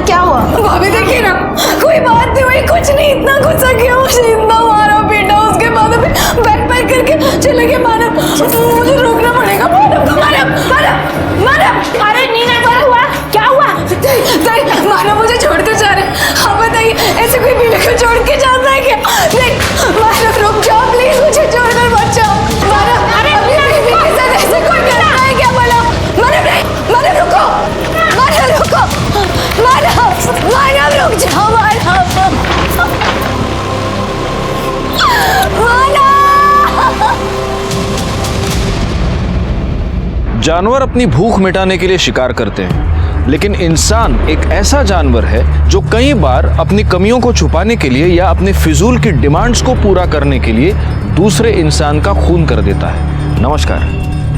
क्या हुआ? भाभी देखिए ना, कोई बात नहीं हुई, कुछ नहीं, इतना गुस्सा किया मुझे, इतना मारा पीटा, उसके बाद अभी बैक पैक करके चले गए मानव। मुझे रोकना पड़ेगा मानव को। मानव अरे नीना क्या हुआ? क्या हुआ? मानव मुझे छोड़कर जा रहे हैं। हाँ बताइए, ऐसे कोई बीवी को छोड़ के जाता है क्या? नहीं मानव रुक जाओ प्लीज, मुझे छोड़कर मत जाओ मानव। अरे अपनी बीवी के साथ ऐसे कोई करता है क्या? मानव नहीं, मानव रुको, मानव रुको, मानव रुक जाओ जानवर अपनी भूख मिटाने के लिए शिकार करते हैं, लेकिन इंसान एक ऐसा जानवर है जो कई बार अपनी कमियों को छुपाने के लिए या अपने फिजूल की डिमांड्स को पूरा करने के लिए दूसरे इंसान का खून कर देता है। नमस्कार,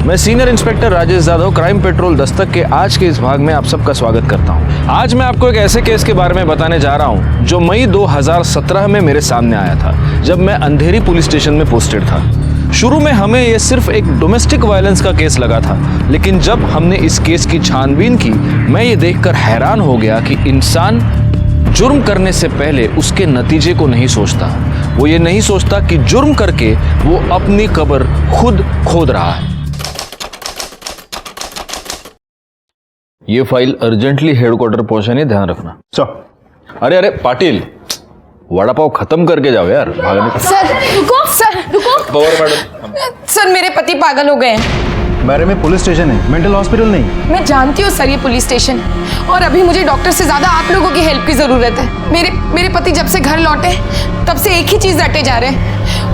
मैं senior inspector Rajesh Yadav crime petrol Dastak के आज के इस भाग में आप सबका स्वागत करता हूं। आज मैं आपको एक ऐसे केस के बारे में बताने जा रहा हूं जो मई 2017 में मेरे सामने आया था, जब मैं अंधेरी पुलिस स्टेशन में पोस्टेड था। शुरू में हमें यह सिर्फ एक डोमेस्टिक वायलेंस का केस लगा था, लेकिन जब हमने इस केस की छानबीन की, मैं ये देखकर हैरान हो गया कि इंसान जुर्म करने से पहले उसके नतीजे को नहीं सोचता। वो ये नहीं सोचता कि जुर्म करके वो अपनी कब्र खुद खोद रहा है। ये फाइल अर्जेंटली हेडक्वार्टर पहुंचाने ध्यान रखना। अरे अरे पाटिल, वड़ा पाव खत्म करके जाओ यार, भागने। सर रुको पवार मैडम। सर मेरे पति पागल हो गए हैं। बारे में पुलिस स्टेशन है, मेंटल हॉस्पिटल नहीं। मैं जानती हूँ सर ये पुलिस स्टेशन, और अभी मुझे डॉक्टर से ज्यादा आप लोगों की हेल्प की जरूरत है। मेरे पति जब से घर लौटे तब से एक ही चीज रटे जा रहे हैं,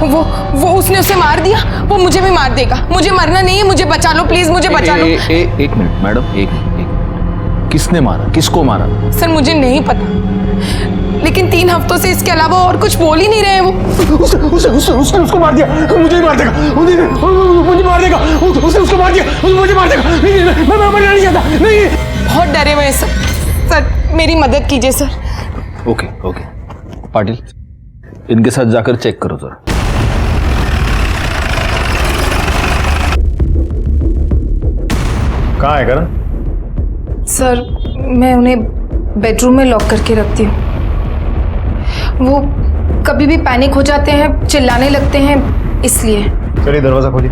वो उसने उसे मार दिया, वो मुझे भी मार देगा। मुझे मरना नहीं है, मुझे बचा लो प्लीज, मुझे बचा लो। एक मिनट मैडम, एक किसने मारा, किसको मारा? सर मुझे नहीं पता, लेकिन 3 हफ्तों से इसके अलावा और कुछ बोल ही नहीं रहे हैं वो। उसने उसको मार दिया, मुझे मार देगा, मुझे मार देगा, उसने उसको मार दिया, मुझे मार देगा। नहीं, मैं मरना नहीं चाहता, नहीं। बहुत डरे हुए हैं सर, मेरी मदद कीजिए सर। ओके पाटिल, इनके साथ जाकर चेक करो जरा। कहाँ है करण? सर मैं उन्हें बेडरूम में लॉक करके रखती हूँ। वो कभी भी पैनिक हो जाते हैं, चिल्लाने लगते हैं, इसलिए। चलिए दरवाजा खोलिए।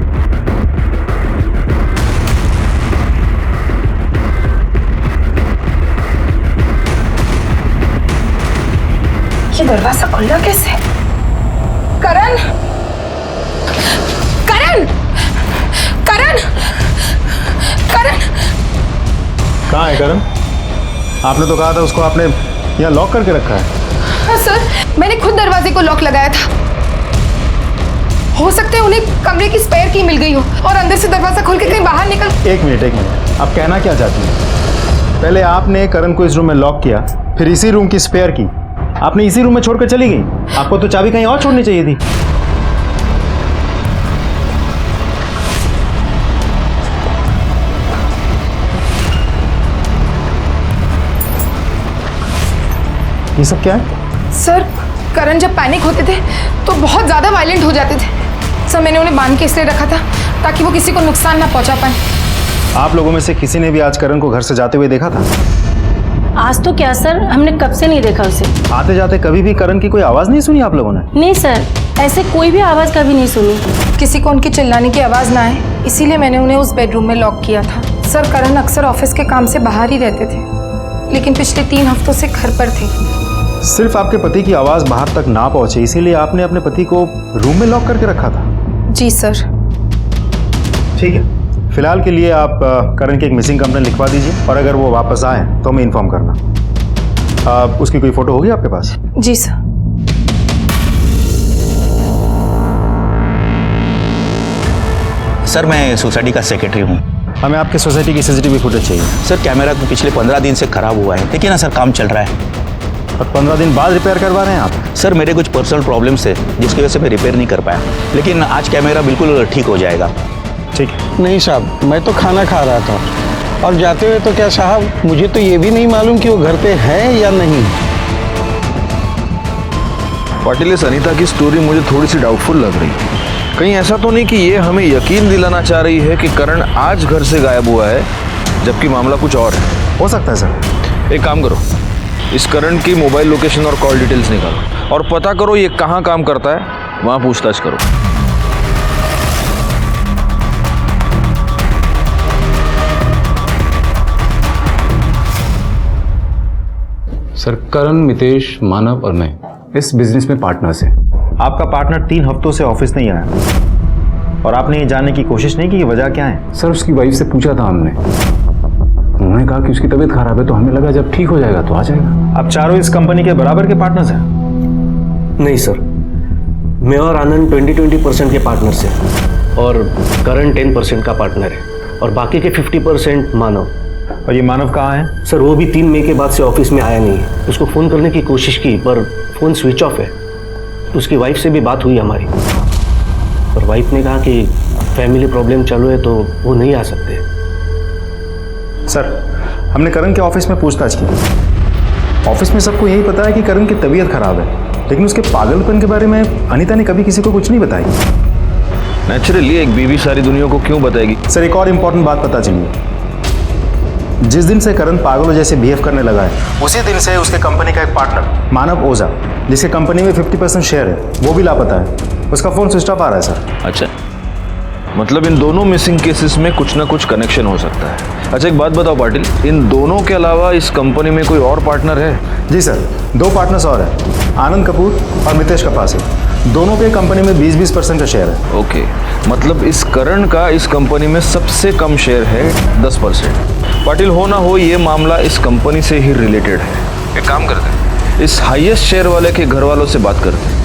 ये दरवाजा खुला कैसे? करण करण करण करण कहाँ है करण? आपने तो कहा था उसको आपने यहाँ लॉक करके रखा है। हाँ सर, मैंने खुद दरवाजे को लॉक लगाया था। हो सकता है उन्हें कमरे की स्पेयर की मिल गई हो और अंदर से दरवाजा खोल के कहीं बाहर निकल। एक मिनट, आप कहना क्या चाहती हैं? पहले आपने करण को इस रूम में लॉक किया, फिर इसी रूम की स्पेयर की आपने इसी रूम में छोड़कर चली गई। आपको तो चाबी कहीं और छोड़नी चाहिए थी। ये सब क्या है? सर करण जब पैनिक होते थे तो बहुत ज़्यादा वायलेंट हो जाते थे। सर मैंने उन्हें बांध के इसलिए रखा था ताकि वो किसी को नुकसान ना पहुंचा पाए। आप लोगों में से किसी ने भी आज करण को घर से जाते हुए देखा था? आज तो क्या सर, हमने कब से नहीं देखा उसे। आते जाते कभी भी करण की कोई आवाज़ नहीं सुनी आप लोगों ने? नहीं सर, ऐसे कोई भी आवाज़ कभी नहीं सुनी। किसी को उनकी चिल्लाने की आवाज़ ना आए, इसीलिए मैंने उन्हें उस बेडरूम में लॉक किया था। सर करण अक्सर ऑफिस के काम से बाहर ही रहते थे, लेकिन पिछले 3 हफ्तों से घर पर थे। सिर्फ आपके पति की आवाज़ बाहर तक ना पहुंचे इसीलिए आपने अपने पति को रूम में लॉक करके रखा था? जी सर। ठीक है, फिलहाल के लिए आप करण की एक मिसिंग कंप्लेंट लिखवा दीजिए, और अगर वो वापस आए तो हमें इन्फॉर्म करना। उसकी कोई फोटो होगी आपके पास? जी सर। सर मैं सोसाइटी का सेक्रेटरी हूँ। हमें आपके सोसाइटी की सीसीटीवी फुटेज चाहिए। सर कैमरा तो पिछले 15 दिन से खराब हुआ है। देखिए ना सर, काम चल रहा है। और 15 दिन बाद रिपेयर करवा रहे हैं आप? सर मेरे कुछ पर्सनल प्रॉब्लम्स है जिसकी वजह से मैं रिपेयर नहीं कर पाया, लेकिन आज कैमरा बिल्कुल ठीक हो जाएगा। ठीक है। नहीं साहब, मैं तो खाना खा रहा था और जाते हुए तो क्या साहब, मुझे तो ये भी नहीं मालूम कि वो घर पे है या नहीं। पाटिल, इस अनीता की स्टोरी मुझे थोड़ी सी डाउटफुल लग रही है। कहीं ऐसा तो नहीं कि ये हमें यकीन दिलाना चाह रही है कि करण आज घर से गायब हुआ है, जबकि मामला कुछ और है? हो सकता है सर। एक काम करो, इस करण की मोबाइल लोकेशन और कॉल डिटेल्स निकालो और पता करो ये कहाँ काम करता है, वहां पूछताछ करो। सर, करण, मितेश, मानव और मैं इस बिजनेस में पार्टनर्स हैं। आपका पार्टनर 3 हफ्तों से ऑफिस नहीं आया और आपने ये जानने की कोशिश नहीं की कि वजह क्या है? सर, उसकी वाइफ से पूछा था हमने, उन्होंने कहा कि उसकी तबीयत खराब है, तो हमें लगा जब ठीक हो जाएगा तो आ जाएगा। आप चारों इस कंपनी के बराबर के पार्टनर्स हैं? नहीं सर, मैं और आनंद 20-20% के पार्टनर्स हैं और करण 10% का पार्टनर है और बाकी के 50% मानव। और ये मानव कहाँ है? सर, वो भी 3 मई के बाद से ऑफिस में आया नहीं है। उसको फ़ोन करने की कोशिश की पर फ़ोन स्विच ऑफ है। उसकी वाइफ से भी बात हुई हमारी, पर वाइफ ने कहा कि फैमिली प्रॉब्लम चालू है तो वो नहीं आ सकते। सर, हमने करण के ऑफिस में पूछताछ की। ऑफिस में सबको यही पता है कि करण की तबीयत खराब है, लेकिन उसके पागलपन के बारे में अनीता ने कभी किसी को कुछ नहीं बताई। नेचुरली एक बीवी सारी दुनिया को क्यों बताएगी? सर, एक और इम्पोर्टेंट बात पता चली है। जिस दिन से करण पागलों जैसे बिहेव करने लगा है, उसी दिन से उसके कंपनी का एक पार्टनर मानव ओझा, जिसके कंपनी में 50% शेयर है, वो भी लापता है। उसका फोन स्विच ऑफ आ रहा है सर। अच्छा, मतलब इन दोनों मिसिंग केसेस में कुछ ना कुछ कनेक्शन हो सकता है। अच्छा, एक बात बताओ पाटिल, इन दोनों के अलावा इस कंपनी में कोई और पार्टनर है? जी सर, 2 पार्टनर्स और हैं, आनंद कपूर और मितेश कपासे। दोनों के कंपनी में 20-20% का शेयर है। ओके, मतलब इस करण का इस कंपनी में सबसे कम शेयर है 10%। पाटिल, हो ना हो ये मामला इस कंपनी से ही रिलेटेड है। एक काम करते हैं, इस हाईएस्ट शेयर वाले के घर वालों से बात करते हैं।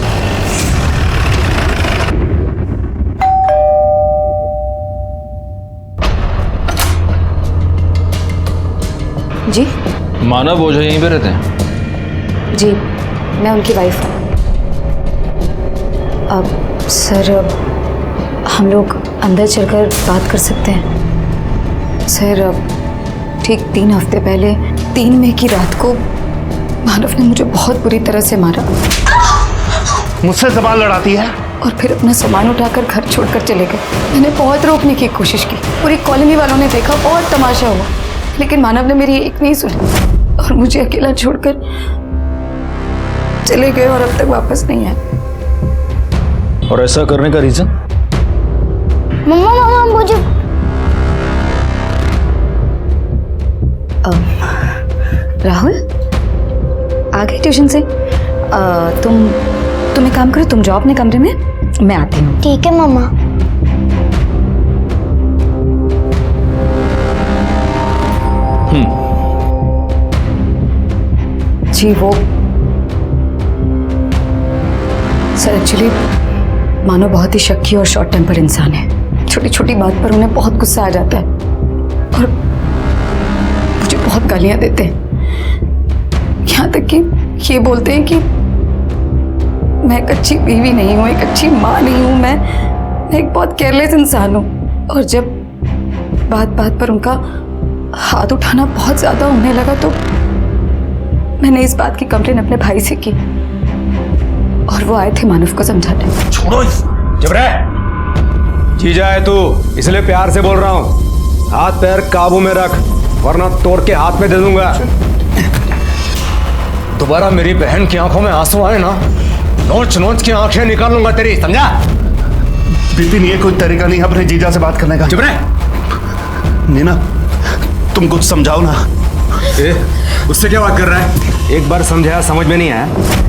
जी मानव ओझा यहीं पे रहते हैं? जी, मैं उनकी वाइफ हूँ। अब सर, हम लोग अंदर चलकर बात कर सकते हैं? सर, ठीक 3 हफ्ते पहले 3 मई की रात को मानव ने मुझे बहुत बुरी तरह से मारा। मुझसे ज़बान लड़ाती है? और फिर अपना सामान उठाकर घर छोड़कर चले गए। मैंने बहुत रोकने की कोशिश की, पूरी कॉलोनी वालों ने देखा, बहुत तमाशा हुआ, लेकिन मानव ने मेरी एक नहीं सुनी और मुझे अकेला छोड़कर चले गए और अब तक वापस नहीं आए। और ऐसा करने का रीजन? मम्मा मुझे राहुल आ गए ट्यूशन से? तुम एक काम करो, तुम जाओ अपने कमरे में, मैं आती हूँ। ठीक है मम्मा। जी, वो सर, एक्चुअली मानो बहुत ही शक्की और शॉर्ट टेम्पर इंसान है। छोटी छोटी बात पर उन्हें बहुत गुस्सा आ जाता है और मुझे बहुत गालियां देते हैं। यहाँ तक कि ये बोलते हैं कि मैं एक अच्छी बीवी नहीं हूँ, एक अच्छी माँ नहीं हूँ, मैं एक बहुत केयरलेस इंसान हूँ। और जब बात बात पर उनका हाथ उठाना बहुत ज़्यादा होने लगा तो मैंने इस बात की कंप्लेन अपने भाई से की और वो आए थे मानव को समझाने। छोड़ो, जब रहे जीजा है तू, इसलिए प्यार से बोल रहा हूँ। हाथ पैर काबू में रख, वरना तोड़ के हाथ में दे दूंगा। दोबारा मेरी बहन की आंखों में आंसू आए ना, नोच नोच के आंखें निकाल लूंगा तेरी, समझा? बिपिन, ये कोई तरीका नहीं अपने जीजा से बात करने का। चुप रहे। नीना, तुम कुछ समझाओ ना। उससे क्या बात कर रहा है? एक बार समझाया, समझ में नहीं आया?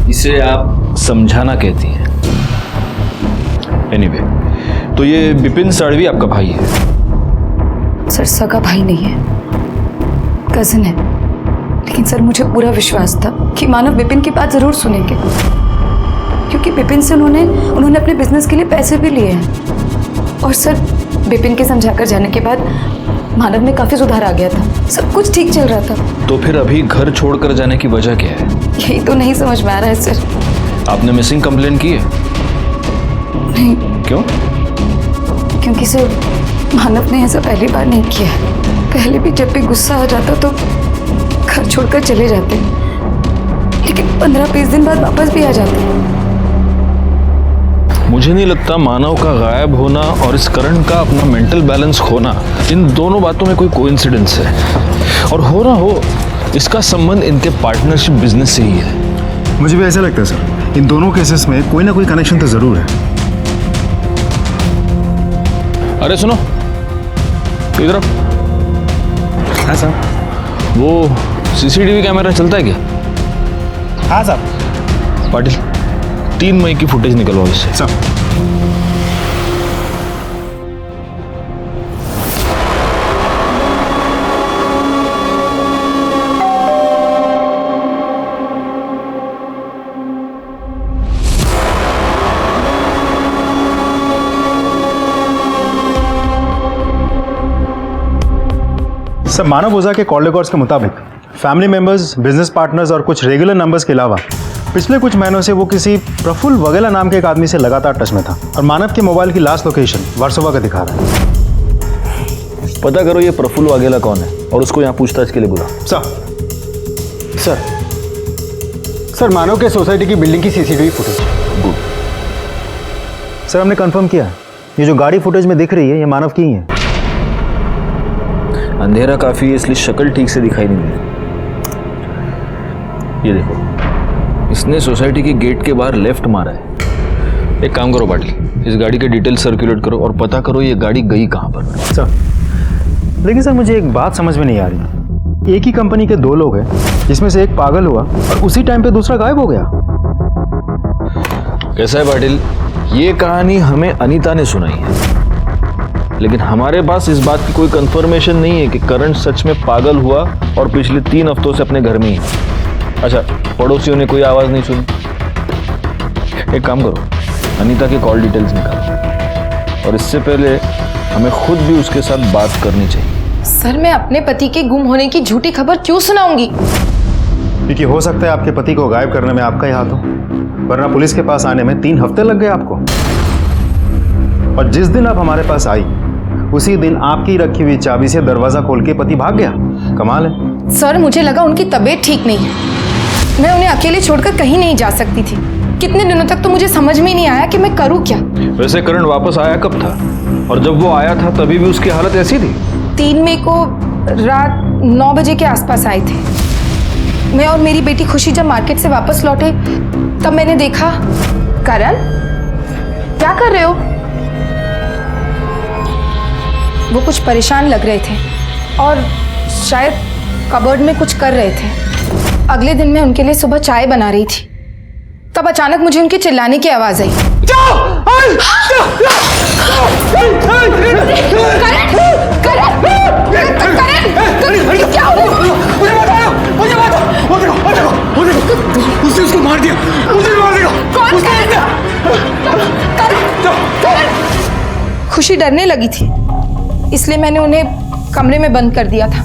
इसे आप समझाना कहती हैं। एनीवे, तो ये बिपिन साड़वी आपका भाई है? सर, सगा भाई नहीं है, कजिन है। लेकिन सर, मुझे पूरा विश्वास था कि मानव बिपिन की बात जरूर सुनेंगे, क्योंकि बिपिन से उन्होंने अपने बिजनेस के लिए पैसे भी लिए हैं। और सर, बिपिन के समझाकर जाने के बाद मानव में काफी सुधार आ गया था, सब कुछ ठीक चल रहा था। तो फिर अभी घर छोड़कर जाने की वजह क्या है? यही तो नहीं समझ में आ रहा है सर। आपने मिसिंग कंप्लेन की है? नहीं। क्यों? क्योंकि सर, मानव ने ऐसा पहली बार नहीं किया। पहले भी जब भी गुस्सा आ जाता तो घर छोड़कर चले जाते, लेकिन 15-20 दिन बाद वापस भी आ जाते। मुझे नहीं लगता मानव का गायब होना और इस करण का अपना मेंटल बैलेंस खोना, इन दोनों बातों में कोई कोइंसिडेंस है। और हो ना हो इसका संबंध इनके पार्टनरशिप बिजनेस से ही है। मुझे भी ऐसा लगता है सर, इन दोनों केसेस में कोई ना कोई कनेक्शन तो जरूर है। अरे सुनो, इधर आओ। हाँ सर। वो सीसीटीवी कैमरा चलता है क्या? हाँ सर। पाटिल 3 मई की फुटेज निकलवाओ इससे। सर। सर, मानव ओझा के कॉल रिकॉर्ड्स के मुताबिक फैमिली मेंबर्स, बिजनेस पार्टनर्स और कुछ रेगुलर नंबर्स के अलावा पिछले कुछ महीनों से वो किसी प्रफुल्ल वगेला नाम के एक आदमी से लगातार टच में था और मानव के मोबाइल की लास्ट लोकेशन वर्सोवा का दिखा रहा है। पता करो ये प्रफुल्ल वगेला कौन है और उसको यहाँ पूछताछ के लिए बुला। सर मानव के सोसाइटी की बिल्डिंग की सीसीटीवी फुटेज। सर, हमने कंफर्म किया है, ये जो गाड़ी फुटेज में दिख रही है ये मानव की ही है। अंधेरा काफी है इसलिए शक्ल ठीक से दिखाई नहीं दे। ये देखो, इसने सोसाइटी के गेट के बाहर लेफ्ट मारा है। एक काम करो पाटिल, इस गाड़ी के डिटेल सर्कुलेट करो और पता करो ये गाड़ी गई कहां पर। सर, लेकिन सर मुझे एक बात समझ में नहीं आ रही। एक ही कंपनी के 2 लोग हैं, जिसमें से एक पागल हुआ और उसी टाइम पे दूसरा गायब हो गया। कैसा है पाटिल, ये कहानी हमें अनीता ने सुनाई है, लेकिन हमारे पास इस बात की कोई कंफर्मेशन नहीं है कि करण सच में पागल हुआ और पिछले 3 हफ्तों से अपने घर में ही है। अच्छा, पड़ोसियों ने कोई आवाज नहीं सुनी। एक काम करो, अनीता के कॉल डिटेल्स निकालो और इससे पहले हमें खुद भी उसके साथ बात करनी चाहिए। सर, मैं अपने पति के गुम होने की झूठी खबर क्यों सुनाऊंगी? क्योंकि हो सकता है आपके पति को गायब करने में आपका ही हाथ हो, वरना पुलिस के पास आने में 3 हफ्ते लग गए आपको। और जिस दिन आप हमारे पास आई उसी दिन आपकी रखी हुई चाबी से दरवाजा खोल के पति भाग गया। कमाल है। सर, मुझे लगा उनकी तबीयत ठीक नहीं है, मैं उन्हें अकेले छोड़कर कहीं नहीं जा सकती थी। कितने दिनों तक तो मुझे समझ में ही नहीं आया कि मैं करूं क्या। वैसे करण वापस आया कब था? और जब वो आया था तभी भी उसकी हालत ऐसी थी? 3 मई को रात 9 बजे के आसपास आए थे। मैं और मेरी बेटी खुशी जब मार्केट से वापस लौटे तब मैंने देखा। करण, क्या कर रहे हो? वो कुछ परेशान लग रहे थे और शायद कबर्ड में कुछ कर रहे थे। अगले दिन मैं उनके लिए सुबह चाय बना रही थी, तब अचानक मुझे उनके चिल्लाने की आवाज आई। उसने उसको मार दिया। खुशी डरने लगी थी, इसलिए मैंने उन्हें कमरे में बंद कर दिया था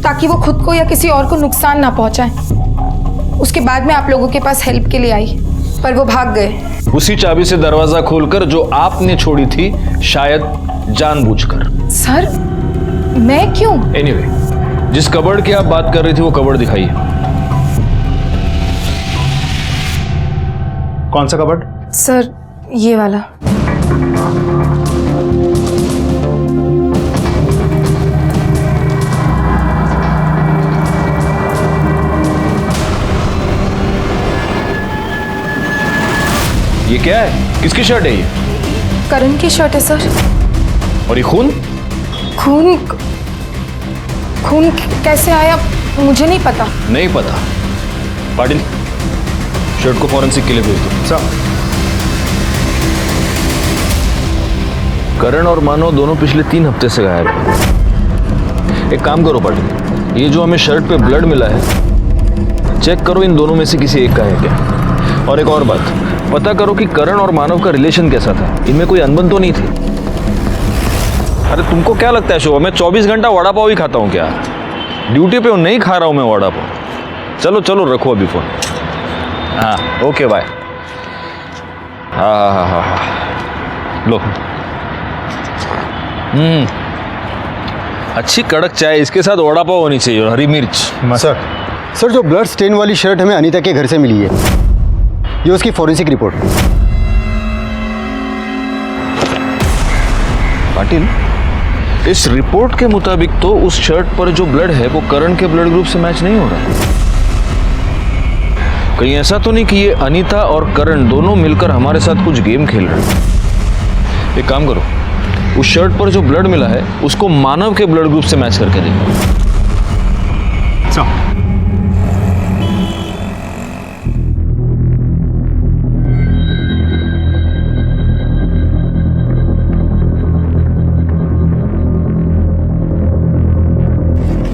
ताकि वो खुद को या किसी और को नुकसान ना पहुंचाए। उसके बाद मैं आप लोगों के पास हेल्प के लिए आई, पर वो भाग गए। उसी चाबी से दरवाजा खोलकर जो आपने छोड़ी थी, शायद जानबूझकर। सर, मैं क्यों? एनीवे, जिस कबर्ड की आप बात कर रही थी वो कबर्ड दिखाइए। कौन सा कबर्ड? सर, ये वाला। ये क्या है? किसकी शर्ट है ये? करण की शर्ट है सर। और ये खून? खून कैसे आया मुझे नहीं पता। नहीं पता? पाटिल, शर्ट को फॉरेंसिक के लिए भेज दो। सर। करण और मानव दोनों पिछले 3 हफ्ते से गायब हैं। एक काम करो पाटिल, ये जो हमें शर्ट पे ब्लड मिला है, चेक करो इन दोनों में से किसी एक का है क्या। और एक और बात, पता करो कि करण और मानव का रिलेशन कैसा था, इनमें कोई अनबन तो नहीं थी। अरे तुमको क्या लगता है शोभा, मैं 24 घंटा वड़ा पाव ही खाता हूँ क्या? ड्यूटी पे हूँ, नहीं खा रहा हूँ मैं वड़ा पाव। चलो चलो रखो अभी फोन। हाँ ओके बाय। हाँ लो। अच्छी कड़क चाय, इसके साथ वड़ा पाव होनी चाहिए और हरी मिर्च। सर जो ब्लड स्टेन वाली शर्ट हमें अनीता के घर से मिली है, ये उसकी फॉरेंसिक रिपोर्ट। पाटिल, इस रिपोर्ट के मुताबिक तो उस शर्ट पर जो ब्लड है वो करण के ब्लड ग्रुप से मैच नहीं हो रहा है। कहीं ऐसा तो नहीं कि ये अनीता और करण दोनों मिलकर हमारे साथ कुछ गेम खेल रहे हैं। एक काम करो, उस शर्ट पर जो ब्लड मिला है उसको मानव के ब्लड ग्रुप से मैच करके देखो।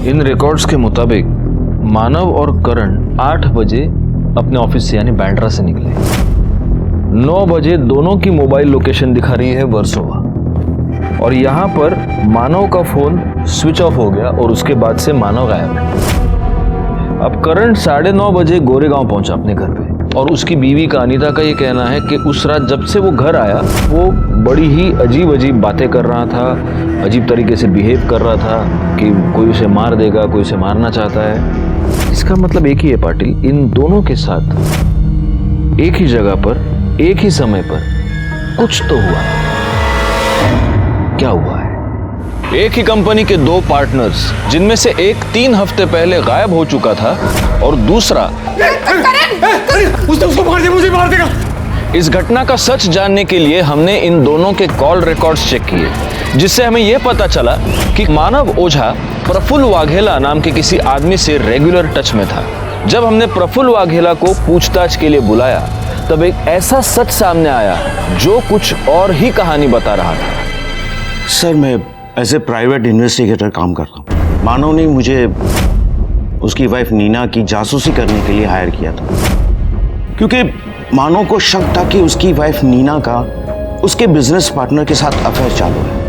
इन रिकॉर्ड्स के मुताबिक मानव और करण 8 बजे अपने ऑफिस से यानी बैंड्रा से निकले। 9 बजे दोनों की मोबाइल लोकेशन दिखा रही है वर्सोवा, और यहाँ पर मानव का फोन स्विच ऑफ हो गया और उसके बाद से मानव गायब है। अब करण 9:30 बजे गोरेगांव पहुंचा अपने घर पे, और उसकी बीवी का अनीता का ये कहना है कि उस रात जब से वो घर आया वो बड़ी ही अजीब अजीब बातें कर रहा था, अजीब तरीके से बिहेव कर रहा था कि कोई उसे मार देगा, कोई उसे मारना चाहता है। इसका मतलब एक ही है पाटिल, इन दोनों के साथ एक ही जगह पर एक ही समय पर कुछ तो हुआ। क्या हुआ है? एक ही कंपनी के 2 पार्टनर्स, जिनमें से एक 3 हफ्ते पहले गायब हो चुका था और दूसरा उसको मार दे, मुझे मार देगा। इस घटना का सच जानने के लिए हमने इन दोनों के कॉल रिकॉर्ड्स चेक किए, जिससे हमें यह पता चला कि मानव ओझा प्रफुल्ल वाघेला नाम के किसी आदमी से रेगुलर टच में था। जब हमने प्रफुल्ल वाघेला को पूछताछ के लिए बुलाया तब एक ऐसा सच सामने आया जो कुछ और ही कहानी बता रहा था। सर, मैं एज ए प्राइवेट इन्वेस्टिगेटर काम करता हूँ। मानव ने मुझे उसकी वाइफ नीना की जासूसी करने के लिए हायर किया था, क्योंकि मानव को शक था कि उसकी वाइफ नीना का उसके बिजनेस पार्टनर के साथ अफेयर चालू है।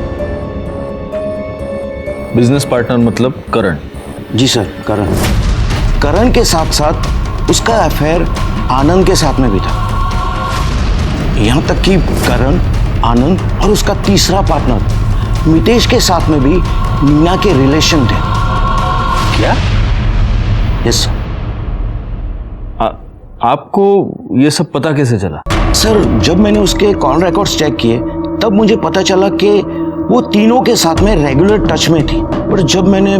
बिजनेस पार्टनर मतलब करण? जी सर, करण के साथ साथ उसका अफेयर आनंद के साथ में भी था। यहां तक कि करण, आनंद और उसका तीसरा पार्टनर मितेश के साथ में भी नीना के रिलेशन थे। क्या? Yes sir. आपको ये सब पता कैसे चला? सर, जब मैंने उसके कॉल रिकॉर्ड्स चेक किए तब मुझे पता चला कि वो तीनों के साथ में रेगुलर टच में थी। पर जब मैंने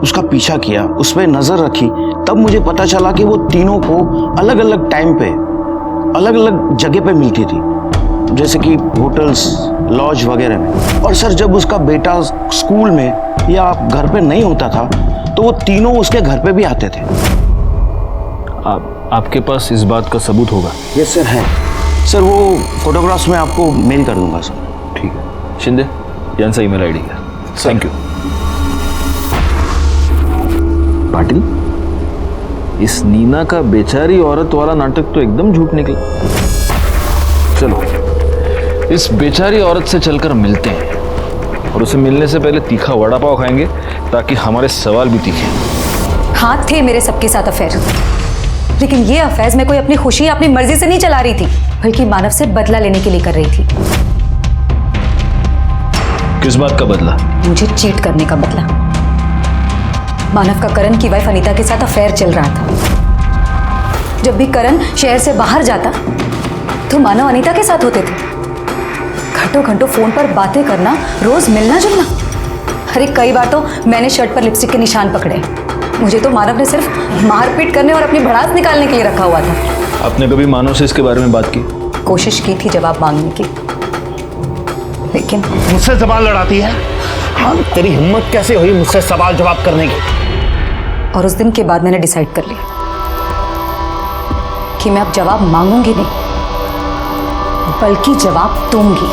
उसका पीछा किया, उस पर नजर रखी, तब मुझे पता चला कि वो तीनों को अलग अलग टाइम पे अलग अलग जगह पे मिलती थी, जैसे कि होटल्स, लॉज वगैरह में। और सर, जब उसका बेटा स्कूल में या घर पे नहीं होता था तो वो तीनों उसके घर पे भी आते थे। आपके पास इस बात का सबूत होगा? यस सर, है सर। वो फोटोग्राफ्स में आपको मेल कर दूंगा सर। ठीक है शिंदे, यांचा ईमेल आईडी है। Thank you. पाटिल, इस नीना का बेचारी औरत वाला नाटक तो एकदम झूठ निकला। चलो इस बेचारी औरत से चलकर मिलते हैं, और उसे मिलने से पहले तीखा वड़ा पाव खाएंगे ताकि हमारे सवाल भी तीखे। हाँ, थे मेरे सबके साथ अफेयर, लेकिन ये अफेयर मैं कोई अपनी खुशी या अपनी मर्जी से नहीं चला रही थी, बल्कि मानव से बदला लेने के लिए कर रही थी। किस बात का बदला? मुझे चीट करने का बदला। मानव का करण की वाइफ अनीता के साथ अफेयर चल रहा था। जब भी करण शहर से बाहर जाता तो मानव अनीता के साथ होते थे। घंटों घंटों फोन पर बातें करना, रोज मिलना जुलना। अरे कई बार तो मैंने शर्ट पर लिपस्टिक के निशान पकड़े। मुझे तो मानव ने सिर्फ मारपीट करने और अपनी भड़ास निकालने के लिए रखा हुआ था। आपने कभी मानव से इसके बारे में बात की? कोशिश की थी जवाब मांगने की, लेकिन मुझसे सवाल लड़ाती है? हाँ, तेरी हिम्मत कैसे हुई मुझसे सवाल जवाब करने की? और उस दिन के बाद मैंने डिसाइड कर लिया कि मैं अब जवाब मांगूंगी नहीं, बल्कि जवाब दूंगी।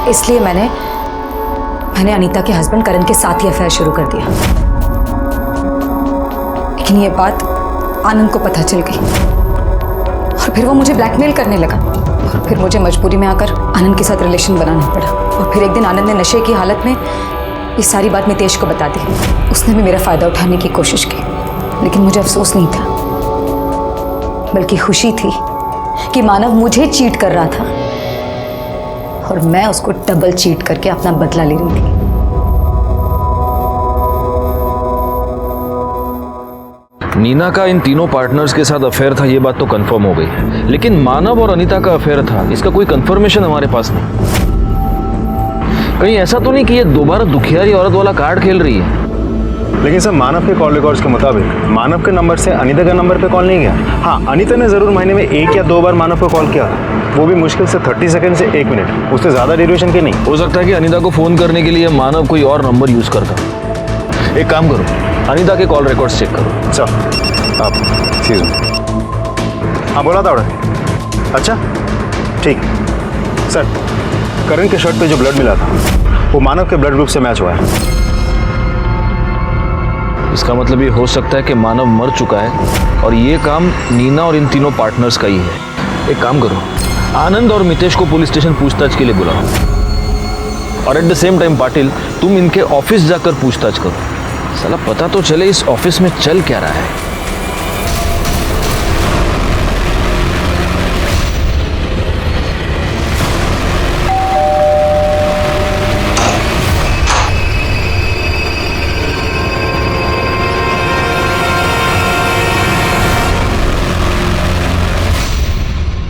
इसलिए मैंने अनीता के हस्बैंड करण के साथ ही अफेयर शुरू कर दिया। लेकिन ये बात आनंद को पता चल गई, और फिर वो मुझे ब्लैकमेल करने लगा, और फिर मुझे मजबूरी में आकर आनंद के साथ रिलेशन बनाना पड़ा। और फिर एक दिन आनंद ने नशे की हालत में ये सारी बात मितेश को बता दी। उसने भी मेरा फायदा उठाने की कोशिश की, लेकिन मुझे अफसोस नहीं था, बल्कि खुशी थी कि मानव मुझे चीट कर रहा था और मैं उसको डबल चीट करके अपना बदला ले रही थी। नीना का इन तीनों पार्टनर्स के साथ अफेयर था, ये बात तो कंफर्म हो गई है, लेकिन मानव और अनीता का अफेयर था, इसका कोई कंफर्मेशन हमारे पास नहीं। कहीं ऐसा तो नहीं कि ये दोबारा दुखियारी औरत वाला कार्ड खेल रही है? लेकिन सर मानव के कॉल रिकॉर्ड्स के मुताबिक मानव के नंबर से अनीता का नंबर पे कॉल नहीं गया। हाँ, अनीता ने ज़रूर महीने में 1 या 2 बार मानव को कॉल किया, वो भी मुश्किल से 30 सेकंड से 1 मिनट, उससे ज़्यादा ड्यूरेशन की नहीं। हो सकता है कि अनीता को फोन करने के लिए मानव कोई और नंबर यूज करता। एक काम करो, अनीता के कॉल रिकॉर्ड्स चेक करो। सर आप एक्सक्यूज मी। हाँ बोला था ऑर्डर। अच्छा ठीक। सर करण के शर्ट पे जो ब्लड मिला था वो मानव के ब्लड ग्रुप से मैच हुआ है। इसका मतलब ये हो सकता है कि मानव मर चुका है और ये काम नीना और इन तीनों पार्टनर्स का ही है। एक काम करो, आनंद और मितेश को पुलिस स्टेशन पूछताछ के लिए बुलाओ और at the same time Patil तुम इनके ऑफिस जाकर पूछताछ करो। साला पता तो चले इस ऑफिस में चल क्या रहा है।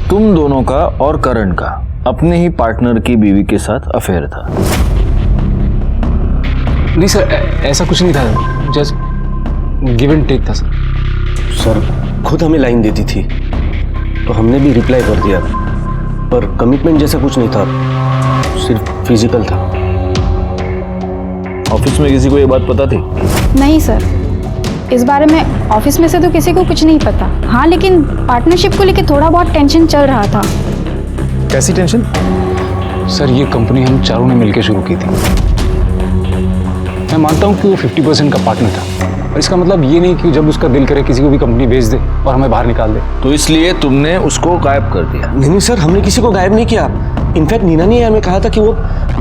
तुम दोनों का और करण का अपने ही पार्टनर की बीवी के साथ अफेयर था। नहीं सर, ऐसा कुछ नहीं था, जस्ट गिव एंड टेक था सर। सर खुद हमें लाइन देती थी तो हमने भी रिप्लाई कर दिया, पर कमिटमेंट जैसा कुछ नहीं था, सिर्फ फिजिकल था। ऑफिस में किसी को ये बात पता थी? नहीं सर, इस बारे में ऑफिस में से तो किसी को कुछ नहीं पता। हाँ, लेकिन पार्टनरशिप को लेकर थोड़ा बहुत टेंशन चल रहा था। कैसी टेंशन? सर ये कंपनी हम चारों ने मिलकर शुरू की थी। मैं मानता हूँ कि वो 50% का पार्टनर था, और इसका मतलब ये नहीं कि जब उसका दिल करे किसी को भी कंपनी बेच दे और हमें बाहर निकाल दे। तो इसलिए तुमने उसको गायब कर दिया? नहीं सर, हमने किसी को गायब नहीं किया। इनफैक्ट नीना ने हमें कहा था कि वो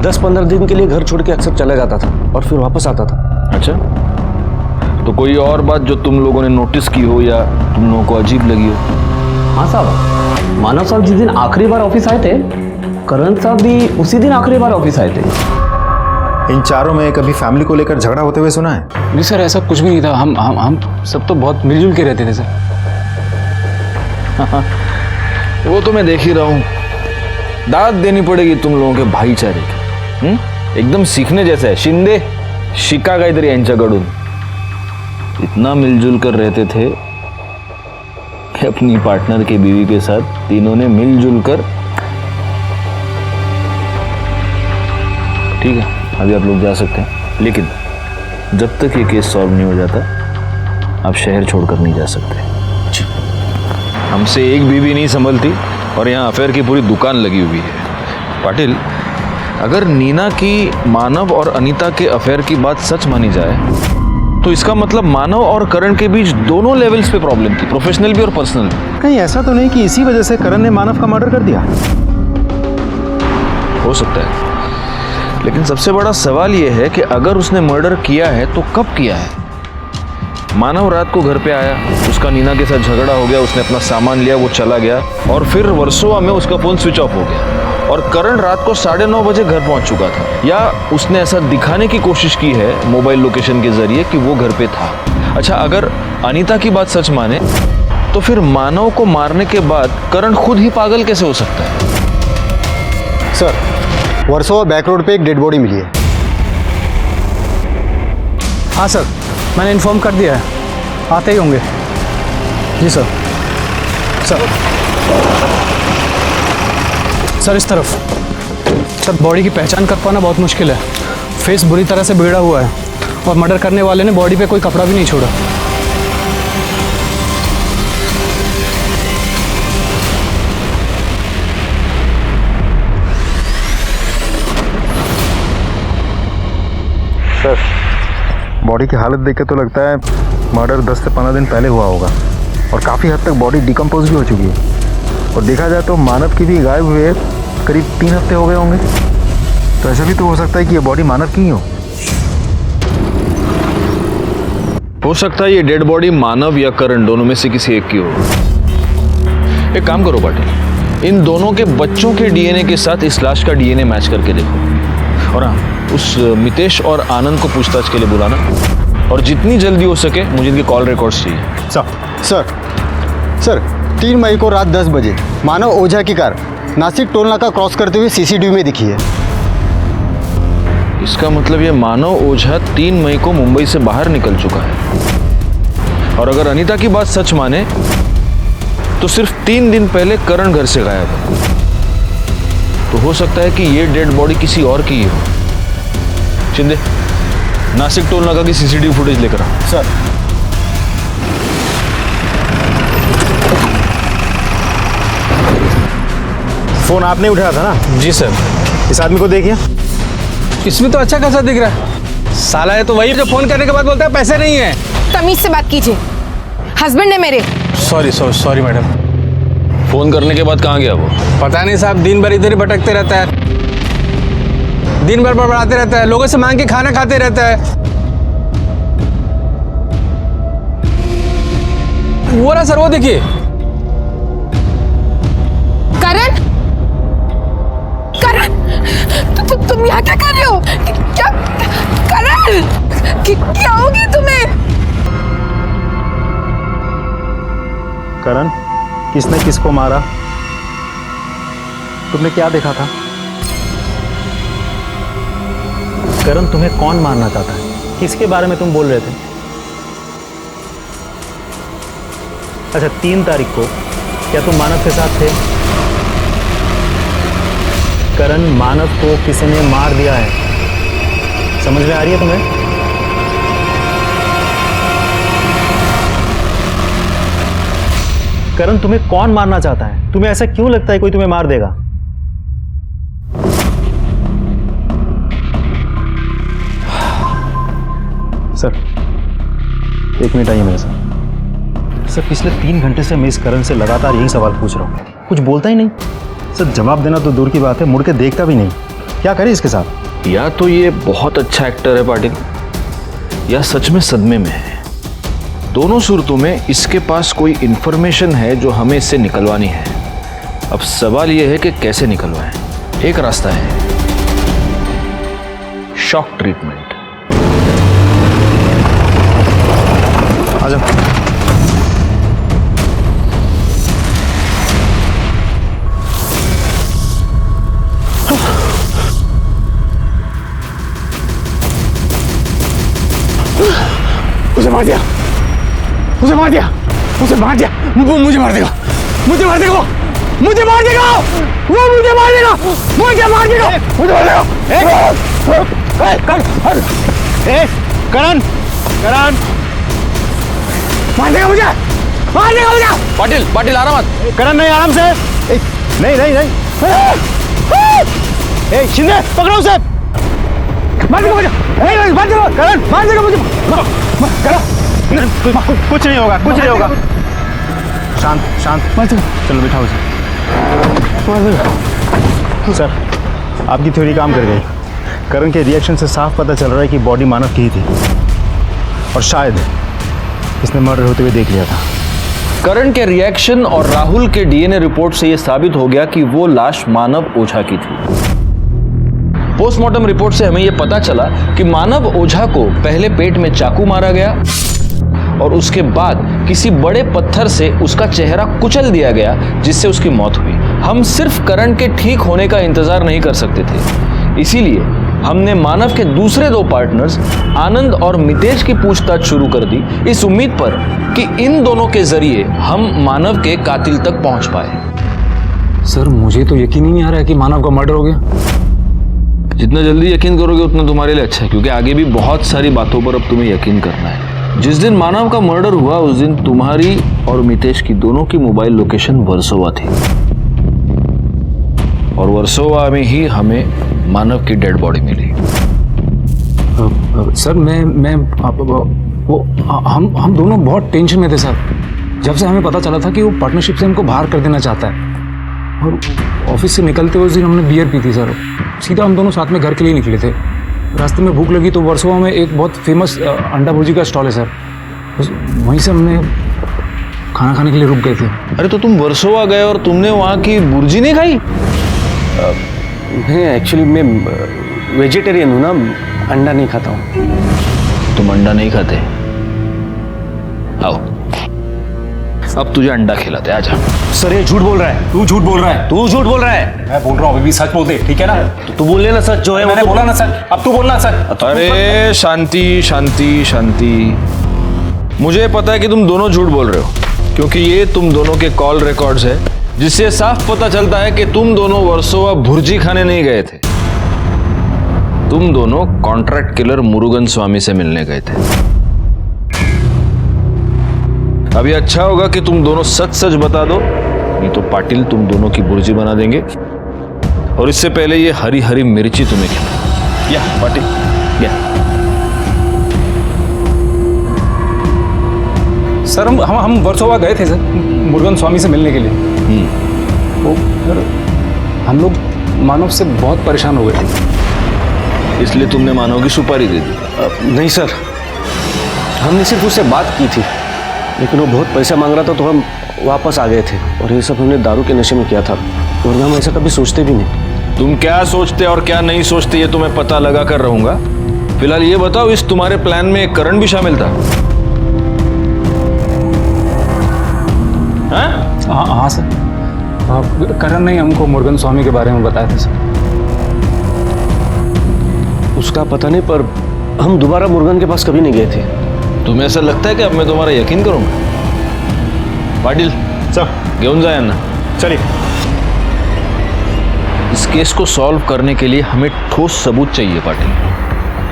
10-15 दिन के लिए घर छोड़ के अक्सर चला जाता था और फिर वापस आता था। अच्छा, तो कोई और बात जो तुम लोगों ने नोटिस की हो या तुम लोगों को अजीब लगी हो? हाँ साहब, मानव साहब जिस दिन आखिरी बार ऑफिस आए थे, करण साहब भी उसी दिन आखिरी बार ऑफिस आए थे। इन चारों में कभी फैमिली को लेकर झगड़ा होते हुए सुना है? नहीं सर, ऐसा कुछ भी नहीं था। हम सब तो बहुत मिलजुल के रहते थे सर। वो तो मैं देख ही रहा हूँ। दाद देनी पड़ेगी तुम लोगों के भाईचारे की। एकदम सीखने जैसा है। शिंदे शिका काहीतरी यांच्याकडून इतना मिलजुल कर रहते थे कि अपनी पार्टनर के बीवी के साथ तीनों ने मिलजुल कर। ठीक है, अभी आप लोग जा सकते हैं, लेकिन जब तक ये केस सॉल्व नहीं हो जाता आप शहर छोड़कर नहीं जा सकते। हमसे एक बीवी नहीं संभलती और यहाँ अफेयर की पूरी दुकान लगी हुई है। पाटिल, अगर नीना की मानव और अनीता के अफेयर की बात सच मानी जाए तो इसका मतलब मानव और करण के बीच दोनों लेवल्स पे प्रॉब्लम थी, प्रोफेशनल भी और पर्सनल भी। कहीं ऐसा तो नहीं कि इसी वजह से करण ने मानव का मर्डर कर दिया? हो सकता है, लेकिन सबसे बड़ा सवाल यह है कि अगर उसने मर्डर किया है तो कब किया है? मानव रात को घर पे आया, उसका नीना के साथ झगड़ा हो गया, उसने अपना सामान लिया, वो चला गया और फिर वर्सोवा में उसका फोन स्विच ऑफ हो गया और करण रात को 9:30 बजे घर पहुंच चुका था, या उसने ऐसा दिखाने की कोशिश की है मोबाइल लोकेशन के जरिए कि वो घर पे था। अच्छा, अगर अनीता की बात सच माने तो फिर मानव को मारने के बाद करण खुद ही पागल कैसे हो सकता है? सर, वर्सोवा बैक रोड पे एक डेड बॉडी मिली है। हाँ सर, मैंने इन्फॉर्म कर दिया है, आते ही होंगे। जी सर। सर इस तरफ। सर बॉडी की पहचान कर पाना बहुत मुश्किल है। फेस बुरी तरह से बिगड़ा हुआ है और मर्डर करने वाले ने बॉडी पे कोई कपड़ा भी नहीं छोड़ा। सर, बॉडी की हालत देख के तो लगता है मर्डर 10 से 15 दिन पहले हुआ होगा और काफ़ी हद तक बॉडी डिकम्पोज भी हो चुकी है। और देखा जाए तो मानव की भी गायब हुए करीब 3 हफ्ते हो गए होंगे, तो ऐसा भी तो हो सकता है कि ये बॉडी मानव की ही हो सकता है ये डेड बॉडी मानव या करण दोनों में से किसी एक की हो। एक काम करो पाटिल, इन दोनों के बच्चों के डीएनए के साथ इस लाश का डीएनए मैच करके देखो, और हाँ, उस मितेश और आनंद को पूछताछ के लिए बुलाना और जितनी जल्दी हो सके मुझे इनके कॉल रिकॉर्ड्स चाहिए। सर 3 मई को रात 10 बजे मानव ओझा की कार नासिक टोल नाका क्रॉस करते हुए सीसीटीवी में दिखी है। इसका मतलब ये मानव ओझा 3 मई को मुंबई से बाहर निकल चुका है। और अगर अनीता की बात सच माने तो सिर्फ 3 दिन पहले करण घर से गायब है। तो हो सकता है कि ये डेड बॉडी किसी और की ही हो। शिंदे, नासिक टोल नाका की सीसीटीवी फुटेज लेकर आ। सर, फोन आपने उठाया था ना? जी सर। इस आदमी को देखिए। इसमें तो अच्छा खासा दिख रहा है। साला है तो वही जो फोन करने के बाद बोलता है पैसे नहीं है। तमीज से बात कीजिए, हस्बैंड है मेरे। Sorry madam. फोन करने के बाद कहाँ गया वो? पता नहीं साहब, दिन भर इधर ही भटकते रहता है, दिन भर बड़बड़ाते रहता है, लोगों से मांग के खाना खाते रहता है। वो रहा सर, वो देखिए। करण, तुम यहाँ क्या कर रहे हो? क्या करण, क्या हो गया तुम्हें? करण, किसने किसको मारा? तुमने क्या देखा था? करण, तुम्हें कौन मारना चाहता है? किसके बारे में तुम बोल रहे थे? अच्छा, 3 तारीख को क्या तुम मानव के साथ थे? करण, मानव को किसी ने मार दिया है। समझ में आ रही है तुम्हें? करण, तुम्हें कौन मारना चाहता है? तुम्हें ऐसा क्यों लगता है कोई तुम्हें मार देगा? सर, 1 मिनट आइए मेरे साथ। सर, पिछले 3 घंटे से मैं इस करण से लगातार यही सवाल पूछ रहा हूँ, कुछ बोलता ही नहीं। सर, जवाब देना तो दूर की बात है, मुड़ के देखता भी नहीं। क्या करें इसके साथ? या तो ये बहुत अच्छा एक्टर है पाटिल, या सच में सदमे में है। दोनों सूरतों में इसके पास कोई इंफॉर्मेशन है जो हमें इससे निकलवानी है। अब सवाल यह है कि कैसे निकलवाएं। एक रास्ता है, शॉक ट्रीटमेंट। आ जाओ। उसे मार दिया, उसे मार दिया, उसे मार दिया। वो मुझे मार देगा, मुझे मार देगा, मुझे मार देगा, वो मुझे मार देगा, मुझे मार देगा, मुझे मार देगा। करण, करण, मार देगा मुझे, मार देगा मुझे। पाटिल आराम मत। करण, नहीं, आराम से। नहीं नहीं नहीं, शिंदे पकड़ो उसे। मार देगा मुझे, मार देगा करण, मार देगा मुझे। कुछ नहीं होगा, कुछ नहीं होगा। शांत शांत, चलो बिठाओ उसे। सर, आपकी थ्योरी काम कर गई। करण के रिएक्शन से साफ पता चल रहा है कि बॉडी मानव की ही थी, और शायद इसने मर्डर होते हुए देख लिया था। करण के रिएक्शन और राहुल के डीएनए रिपोर्ट से यह साबित हो गया कि वो लाश मानव ओझा की थी। पोस्टमार्टम रिपोर्ट से हमें यह पता चला कि मानव ओझा को पहले पेट में चाकू मारा गया और उसके बाद किसी बड़े पत्थर से उसका चेहरा कुचल दिया गया, जिससे उसकी मौत हुई। हम सिर्फ करण के ठीक होने का इंतजार नहीं कर सकते थे, इसीलिए हमने मानव के दूसरे 2 पार्टनर्स आनंद और मितेश की पूछताछ शुरू कर दी, इस उम्मीद पर कि इन दोनों के जरिए हम मानव के कातिल तक पहुंच पाए। सर, मुझे तो यकीन ही नहीं आ रहा है कि मानव का मर्डर हो गया। जितना जल्दी यकीन करोगे उतना तुम्हारे लिए अच्छा है, क्योंकि आगे भी बहुत सारी बातों पर अब तुम्हें यकीन करना है। जिस दिन मानव का मर्डर हुआ उस दिन तुम्हारी और मितेश की दोनों की मोबाइल लोकेशन वर्सोवा थी, और वर्सोवा में ही हमें मानव की डेड बॉडी मिली। सर, हम दोनों बहुत टेंशन में थे सर। जब से हमें पता चला था कि वो पार्टनरशिप से हमको बाहर कर देना चाहता है, और ऑफिस से निकलते हुए उस दिन हमने बियर पी थी सर। सीधा हम दोनों साथ में घर के लिए निकले थे। रास्ते में भूख लगी तो वर्सोवा में एक बहुत फेमस अंडा भुर्जी का स्टॉल है सर, वहीं से हमने खाना खाने के लिए रुक गए थे। अरे तो तुम वर्सोवा गए और तुमने वहाँ की भुर्जी नहीं खाई? नहीं, एक्चुअली मैं वेजिटेरियन हूँ ना, अंडा नहीं खाता हूँ। तुम अंडा नहीं खाते? आओ। अब तुझे अंडा खिलाते, आजा। सर ये झूठ बोल रहा है। तू झूठ बोल रहा है। तू झूठ बोल रहा है। मैं बोल रहा हूँ, अभी भी सच बोल दे, ठीक है ना? तू बोल लेना सच जो है। मैंने बोला ना सच, अब तू बोलना सच। अरे शांति शांति शांति, मुझे पता है कि तुम दोनों झूठ बोल रहे हो, क्योंकि ये तुम दोनों के कॉल रिकॉर्ड्स है, जिससे साफ पता चलता है कि तुम दोनों वर्सोवा भुर्जी खाने नहीं गए थे। तुम दोनों कॉन्ट्रैक्ट किलर मुरुगन स्वामी से मिलने गए थे। अभी अच्छा होगा कि तुम दोनों सच सच बता दो, नहीं तो पाटिल तुम दोनों की भुर्जी बना देंगे, और इससे पहले ये हरी हरी मिर्ची तुम्हें खिलाएंगे। या पाटिल, या। सर हम वर्सोवा गए थे सर, मुरुगन स्वामी से मिलने के लिए। तो सर हम लोग मानव से बहुत परेशान हो गए थे, इसलिए तुमने मानव की सुपारी दे दी? नहीं सर, हमने सिर्फ उससे बात की थी, लेकिन वो बहुत पैसा मांग रहा था तो हम वापस आ गए थे। और ये सब हमने दारू के नशे में किया था, और हम ऐसा कभी सोचते भी नहीं। तुम क्या सोचते और क्या नहीं सोचते ये तो मैं पता लगा कर रहूंगा। फिलहाल ये बताओ, इस तुम्हारे प्लान में एक करण भी शामिल था? हाँ सर, करण ने हमको मुरुगन स्वामी के बारे में बताया था सर। उसका पता नहीं, पर हम दोबारा मुरुगन के पास कभी नहीं गए थे। तुम्हें ऐसा लगता है कि अब मैं तुम्हारा यकीन करूंगा? पाटिल सर, घेऊन जा यांना। चलिए। इस केस को सॉल्व करने के लिए हमें ठोस सबूत चाहिए पाटिल,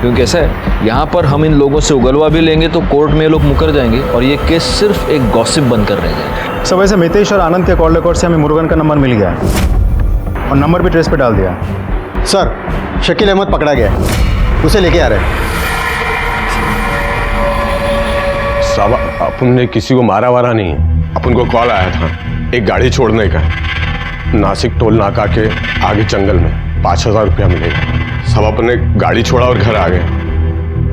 क्योंकि ऐसा है, यहाँ पर हम इन लोगों से उगलवा भी लेंगे तो कोर्ट में ये लोग मुकर जाएंगे और ये केस सिर्फ एक गॉसिप बनकर रह जाएगा। सर वैसे मितेश और आनंद के कॉल रिकॉर्ड से हमें मुरुगन का नंबर मिल गया है, और नंबर भी ट्रेस पे डाल दिया। सर शकील अहमद पकड़ा गया है, उसे लेके आ रहे हैं। साहब अपन ने किसी को मारा वारा नहीं है, अपन को कॉल आया था एक गाड़ी छोड़ने का, नासिक टोल नाका के आगे जंगल में 5,000 रुपया मिलेगा। सब अपन ने गाड़ी छोड़ा और घर आ गए,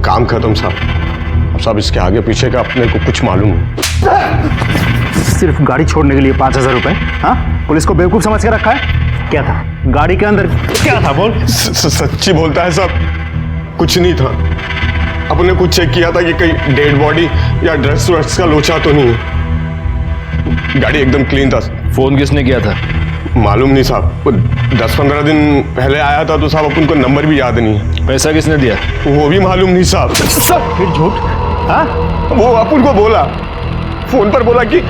काम खत्म साहब। अब सब इसके आगे पीछे का अपने को कुछ मालूम नहीं। सिर्फ गाड़ी छोड़ने के लिए 5,000 रुपए? हाँ, पुलिस को बेवकूफ समझ के रखा है? क्या था गाड़ी के अंदर, क्या था बोल? सच्ची बोलता है साहब, कुछ नहीं था। अपने कुछ चेक किया था कि कहीं डेड बॉडी या ड्रग्स व्रग्स का लोचा तो नहीं है। गाड़ी एकदम क्लीन था। फोन किसने किया था? मालूम नहीं साहब, 10-15 दिन पहले आया था तो साहब अपन को नंबर भी याद नहीं है। पैसा किसने दिया? वो भी मालूम नहीं साहब। फिर झूठ? हाँ, वो अपन को बोला, फोन पर बोला कि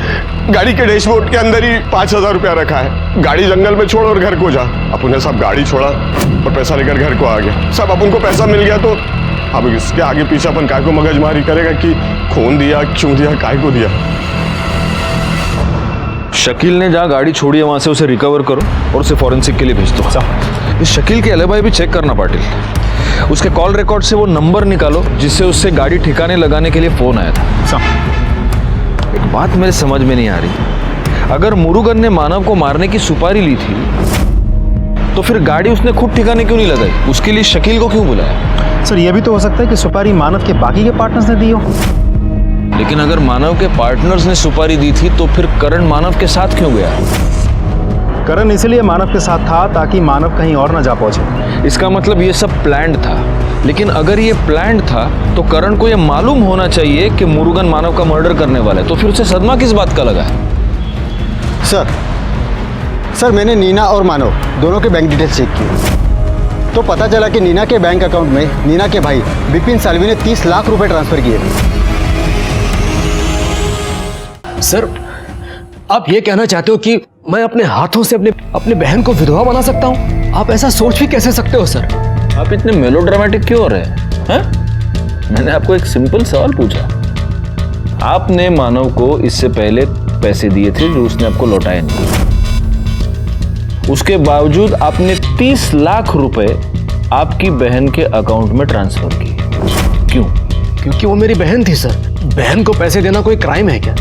गाड़ी के डैशबोर्ड के अंदर ही 5,000 रुपया रखा है, गाड़ी जंगल में छोड़ और घर को जा। अपन ने सब गाड़ी छोड़ा और पैसा लेकर घर को आ गया। सब अपन को पैसा मिल गया, तो अब इसके आगे पीछे अपन काय को मगजमारी करेगा कि खून दिया, क्यों दिया, काय को दिया। शकील ने जहाँ गाड़ी छोड़ी है वहां से उसे रिकवर करो और उसे फॉरेंसिक के लिए भेज दो। इस शकील के एलिबाई भी चेक करना पाटिल। उसके कॉल रिकॉर्ड से वो नंबर निकालो जिससे उससे गाड़ी ठिकाने लगाने के लिए फोन आया था। एक बात मेरे समझ में नहीं आ रही, अगर मुरुगन ने मानव को मारने की सुपारी ली थी तो फिर गाड़ी उसने खुद ठिकाने क्यों नहीं लगाई? उसके लिए शकील को क्यों बुलाया? सर ये भी तो हो सकता है कि सुपारी मानव के बाकी के पार्टनर्स ने दी हो। लेकिन अगर मानव के पार्टनर्स ने सुपारी दी थी तो फिर करण मानव के साथ क्यों गया? करण इसलिए मानव के साथ था ताकि मानव कहीं और न जा पहुंचे। इसका मतलब ये सब प्लान्ड था। लेकिन अगर ये प्लान्ड था तो करण को ये मालूम होना चाहिए कि मुरुगन मानव का मर्डर करने वाला है, तो फिर उसे सदमा किस बात का लगा है? सर मैंने नीना और मानव दोनों के बैंक डिटेल्स चेक किए तो पता चला कि नीना के बैंक अकाउंट में नीना के भाई विपिन सालवी ने 30 लाख रुपए ट्रांसफर किए थे। सर आप ये कहना चाहते हो कि मैं अपने हाथों से अपने बहन को विधवा बना सकता हूँ? आप ऐसा सोच भी कैसे सकते हो सर? आप इतने मेलोड्रामेटिक क्यों हो रहे हैं? मैंने आपको एक सिंपल सवाल पूछा। आपने मानव को इससे पहले पैसे दिए थे जो उसने आपको लौटाए नहीं, उसके बावजूद आपने 30 लाख रुपए आपकी बहन के अकाउंट में ट्रांसफर किए। क्यों? क्योंकि वो मेरी बहन थी सर। बहन को पैसे देना कोई क्राइम है क्या?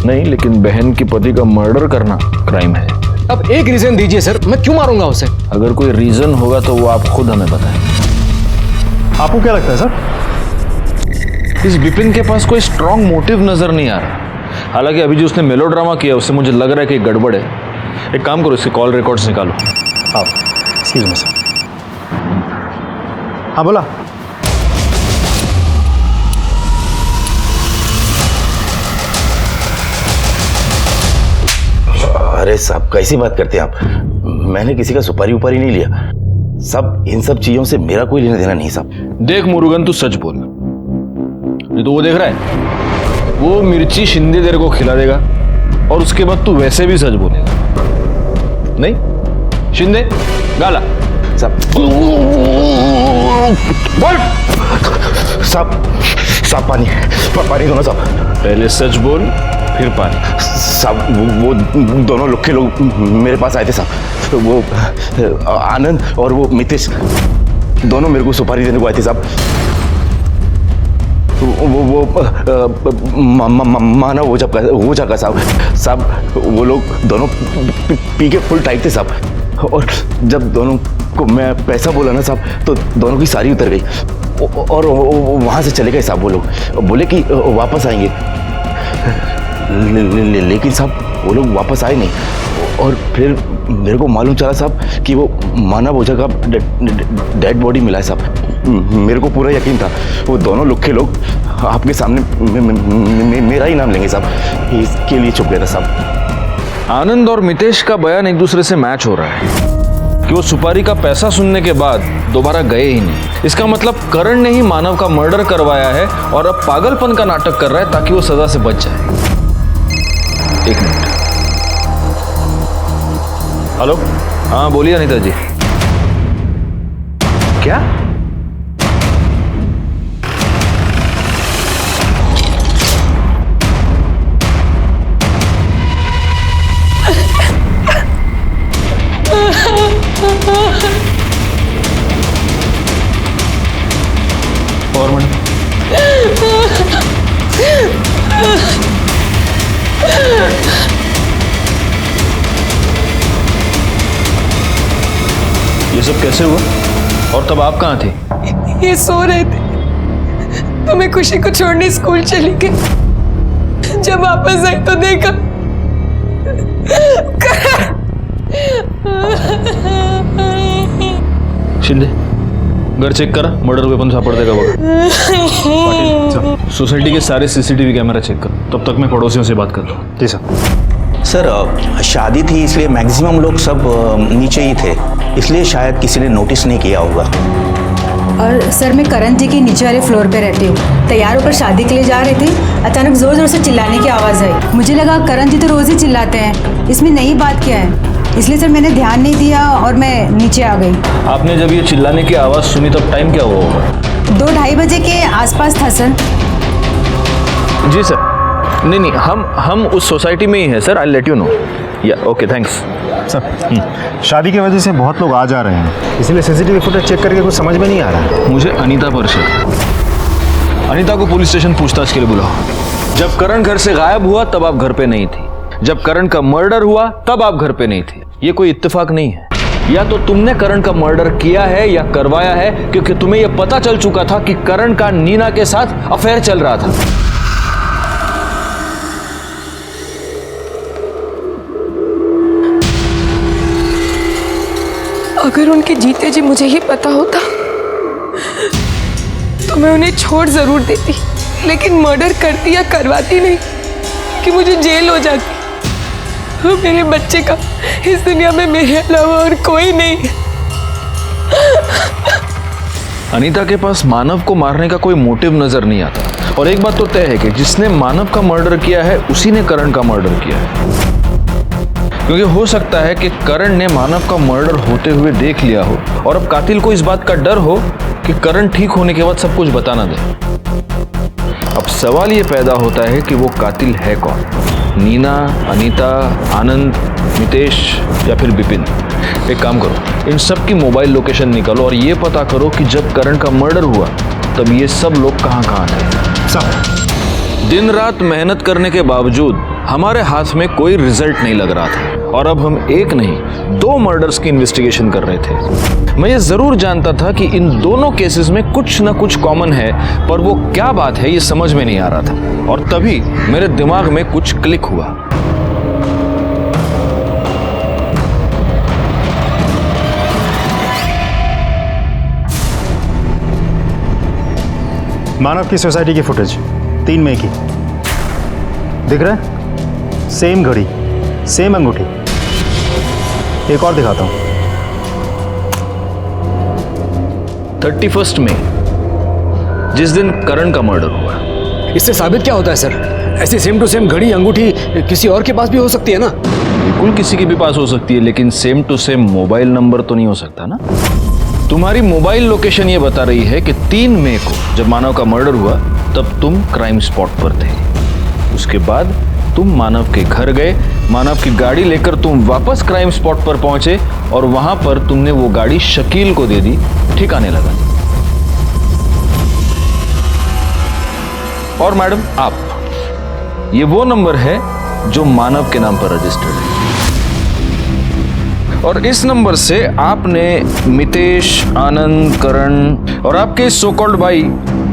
नहीं, लेकिन बहन की पति का मर्डर करना क्राइम है। अब एक रीजन दीजिए सर, मैं क्यों मारूंगा उसे? अगर कोई रीजन होगा तो वो आप खुद हमें बताएं। आपको क्या लगता है सर? इस विपिन के पास कोई स्ट्रॉन्ग मोटिव नजर नहीं आ रहा। हालांकि अभी जो उसने मेलोड्रामा किया उससे मुझे लग रहा है कि गड़बड़ है। एक काम करो, इसके कॉल रिकॉर्ड्स निकालो। आओ, एक्सक्यूज मी सर। हाँ बोला। अरे साहब कैसी बात करते हैं आप? मैंने किसी का सुपारी उपारी नहीं लिया साहब। इन सब चीजों से मेरा कोई लेना देना नहीं साहब। देख मुरुगन, तू सच बोल। नहीं तो वो देख रहा है, वो मिर्ची शिंदे तेरे को खिला देगा और उसके बाद तू वैसे भी सच बोलेगा। नहीं शिंदे, गाला साहब बोल। साहब पानी दो ना साहब। पहले सच बोल फिर पानी। साहब वो दोनों लोग के लोग मेरे पास आए थे साहब। वो आनंद और वो मितेश दोनों मेरे को सुपारी देने को आए थे साहब। वो मानव ओझा का साहब वो लोग दोनों पी के फुल टाइट थे साहब। और जब दोनों को मैं पैसा बोला ना साहब तो दोनों की सारी उतर गई और वहाँ से चले गए साहब। वो लोग बोले कि वापस आएंगे, लेकिन साहब वो लोग वापस आए नहीं। और फिर मेरे को मालूम चला साहब कि वो मानव ओझा का डेड बॉडी मिला है साहब। मेरे को पूरा यकीन था वो दोनों लोग के लोग आपके सामने मेरा ही नाम लेंगे साहब, इसके लिए छुप गया था साहब। आनंद और मितेश का बयान एक दूसरे से मैच हो रहा है कि वो सुपारी का पैसा सुनने के बाद दोबारा गए ही नहीं। इसका मतलब करण ने ही मानव का मर्डर करवाया है और अब पागलपन का नाटक कर रहा है ताकि वो सजा से बच जाए। एक मिनट। हेलो, हाँ बोलिए अनीता जी। क्या? और मैडम ये सब कैसे हुआ और तब आप कहाँ थे? ये सो रहे थे तो मैं खुशी को छोड़ने स्कूल चली गई। जब वापस आई तो देखा शिंदे घर चेक करा, मर्डर वेपन सापड़ देगा बघा। पाटिल सोसाइटी के सारे सीसीटीवी कैमरा चेक कर, तब तक मैं पड़ोसियों से बात करता हूँ। जी सर। सर शादी थी इसलिए मैक्सिमम लोग सब नीचे ही थे, इसलिए शायद किसी ने नोटिस नहीं किया होगा। और सर मैं करण जी के नीचे वाले फ्लोर पे रहती हूँ। तैयार होकर शादी के लिए जा रहे थे, अचानक जोर जोर से चिल्लाने की आवाज़ आई। मुझे लगा करण जी तो रोज़ ही चिल्लाते हैं, इसमें नई बात क्या है, इसलिए सर मैंने ध्यान नहीं दिया और मैं नीचे आ गई। आपने जब ये चिल्लाने की आवाज़ सुनी तब टाइम क्या हुआ होगा? 2-2:30 बजे के आसपास था सर। जी सर। नहीं हम उस सोसाइटी में ही हैं sir. I let you know. या ओके थैंक्स सर। शादी की वजह से बहुत लोग आ जा रहे हैं, इसलिए सीसीटीवी फुटेज चेक करके कुछ समझ में नहीं आ रहा है। मुझे अनीता पर शक। अनीता को पुलिस स्टेशन पूछताछ के लिए बुलाओ। जब करण घर से गायब हुआ तब आप घर पे नहीं थी, जब करण का मर्डर हुआ तब आप घर पे नहीं थी। ये कोई इत्तेफाक नहीं है। या तो तुमने करण का मर्डर किया है या करवाया है, क्योंकि तुम्हें यह पता चल चुका था कि करण का नीना के साथ अफेयर चल रहा था। अगर उनके जीते जी मुझे ही पता होता तो मैं उन्हें छोड़ जरूर देती, लेकिन मर्डर करती या करवाती नहीं कि मुझे जेल हो जाती। मेरे बच्चे का इस दुनिया में मेरे अलावा और कोई नहीं है। अनीता के पास मानव को मारने का कोई मोटिव नजर नहीं आता। और एक बात तो तय है कि जिसने मानव का मर्डर किया है उसी ने करण का मर्डर किया है। क्योंकि हो सकता है कि करण ने मानव का मर्डर होते हुए देख लिया हो और अब कातिल को इस बात का डर हो कि करण ठीक होने के बाद सब कुछ बता ना दे। अब सवाल ये पैदा होता है कि वो कातिल है कौन? नीना, अनीता, आनंद, मितेश या फिर विपिन? एक काम करो, इन सब की मोबाइल लोकेशन निकालो और ये पता करो कि जब करण का मर्डर हुआ तब ये सब लोग कहाँ थे। सब दिन रात मेहनत करने के बावजूद हमारे हाथ में कोई रिजल्ट नहीं लग रहा था और अब हम एक नहीं 2 मर्डर्स की इन्वेस्टिगेशन कर रहे थे। मैं ये जरूर जानता था कि इन दोनों केसेस में कुछ ना कुछ कॉमन है, पर वो क्या बात है ये समझ में नहीं आ रहा था। और तभी मेरे दिमाग में कुछ क्लिक हुआ। मानव की सोसाइटी की फुटेज 3 मई की दिख रहा है। सेम घड़ी, सेम अंगूठी, एक और दिखाता हूँ। 31 मई, जिस दिन करण का मर्डर हुआ। इससे साबित क्या होता है सर? ऐसी सेम टू सेम घड़ी अंगूठी किसी और के पास भी हो सकती है ना? बिल्कुल किसी के भी पास हो सकती है, लेकिन same to same mobile number तो नहीं हो सकता ना। तुम्हारी मोबाइल लोकेशन ये बता रही है कि 3 मई को जब मानव का मर्डर हुआ तब तुम क्राइम स्पॉट पर थे। उसके बाद तुम मानव के घर गए, मानव की गाड़ी लेकर तुम वापस क्राइम स्पॉट पर पहुंचे और वहां पर तुमने वो गाड़ी शकील को दे दी, ठिकाने लगा दी। और मैडम, आप, ये वो नंबर है जो मानव के नाम पर रजिस्टर्ड है और इस नंबर से आपने मितेश, आनंद, करण और आपके सो कॉल्ड भाई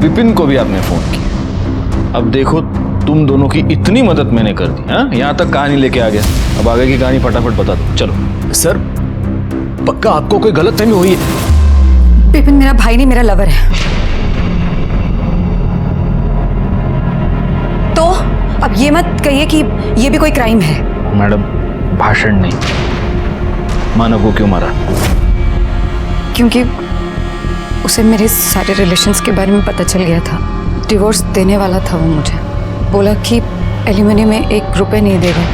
विपिन को भी आपने फोन किया। अब देखो, तुम दोनों की इतनी मदद मैंने कर दी, हाँ? यहां तक कहानी लेके आ गया। अब आगे की कहानी फटाफट बता दो, चलो। सर, पक्का आपको कोई गलतफहमी हुई है? विपिन मेरा भाई नहीं, मेरा लवर है। तो अब ये मत कहिए कि ये भी कोई क्राइम है। मैडम, भाषण नहीं। मानव को क्यों मारा? क्योंकि उसे मेरे सारे रिलेशंस के बारे में पता चल गया था। डिवोर्स देने वाला था वो मुझे। बोला कि एलिमनी में 1 रुपए नहीं देगा।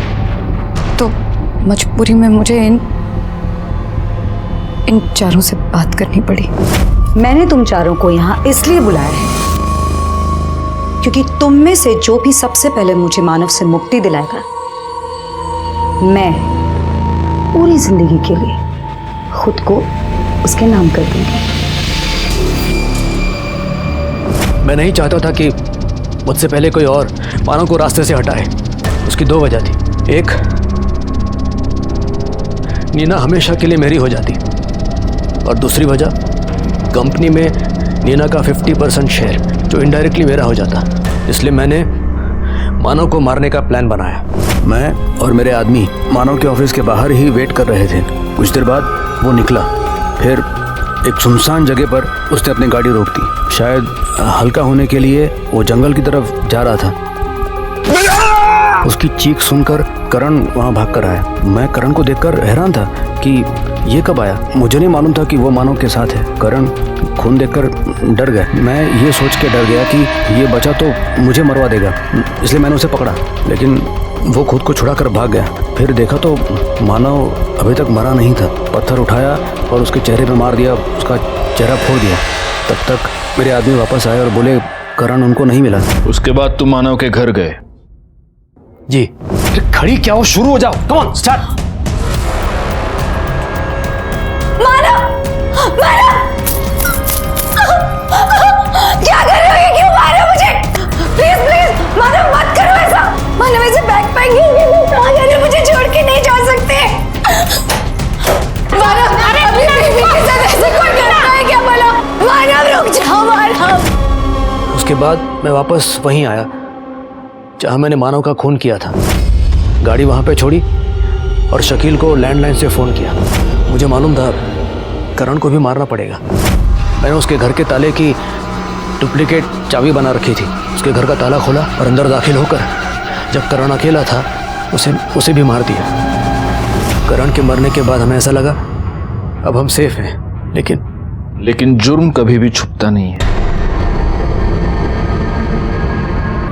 तो मजबूरी में मुझे इन चारों से बात करनी पड़ी। मैंने तुम चारों को यहाँ इसलिए बुलाया है क्योंकि तुम में से जो भी सबसे पहले मुझे मानव से मुक्ति दिलाएगा, मैं पूरी जिंदगी के लिए खुद को उसके नाम कर दूंगी। मैं नहीं चाहता था कि मुझसे पहले कोई और मानव को रास्ते से हटाए। उसकी 2 वजह थी। एक, नीना हमेशा के लिए मेरी हो जाती, और दूसरी वजह, कंपनी में नीना का 50% शेयर जो इनडायरेक्टली मेरा हो जाता। इसलिए मैंने मानव को मारने का प्लान बनाया। मैं और मेरे आदमी मानव के ऑफिस के बाहर ही वेट कर रहे थे। कुछ देर बाद वो निकला। फिर एक सुनसान जगह पर उसने अपनी गाड़ी रोक दी। शायद हल्का होने के लिए वो जंगल की तरफ जा रहा था। उसकी चीख सुनकर करण वहाँ भाग कर आया। मैं करण को देखकर हैरान था कि ये कब आया। मुझे नहीं मालूम था कि वो मानव के साथ है। करण खून देखकर डर गया। मैं ये सोच के डर गया कि ये बचा तो मुझे मरवा देगा, इसलिए मैंने उसे पकड़ा, लेकिन वो खुद को छुड़ाकर भाग गया। फिर देखा तो मानव अभी तक मरा नहीं था। पत्थर उठाया और उसके चेहरे पे मार दिया, उसका चेहरा फोड़ दिया। तब तक मेरे आदमी वापस आए और बोले करण उनको नहीं मिला। उसके बाद तुम मानव के घर गए? जी। खड़ी क्या हो, शुरू हो जाओ, कम ऑन स्टार्ट। मानव! मानव! क्या कर रहे हो? ये क्यों मार रहे हो मुझे? प्लीज प्लीज मानव, मत करो ऐसा। मानव, ऐसे बैकपैक कहाँ जा रहे हो? मुझे छोड़ के नहीं जा सकते। मानव, अरे अभी बेबी के साथ ऐसे कोई करता है क्या? बोलो मानव, रुक जाओ मानव। उसके बाद मैं वापस वहीं आया जहाँ मैंने मानव का खून किया था। गाड़ी वहाँ पे छोड़ी और शकील को लैंडलाइन से फ़ोन किया। मुझे मालूम था करण को भी मारना पड़ेगा। मैंने उसके घर के ताले की डुप्लीकेट चाबी बना रखी थी। उसके घर का ताला खोला और अंदर दाखिल होकर जब करण अकेला था उसे भी मार दिया। करण के मरने के बाद हमें ऐसा लगा अब हम सेफ हैं, लेकिन जुर्म कभी भी छुपता नहीं है।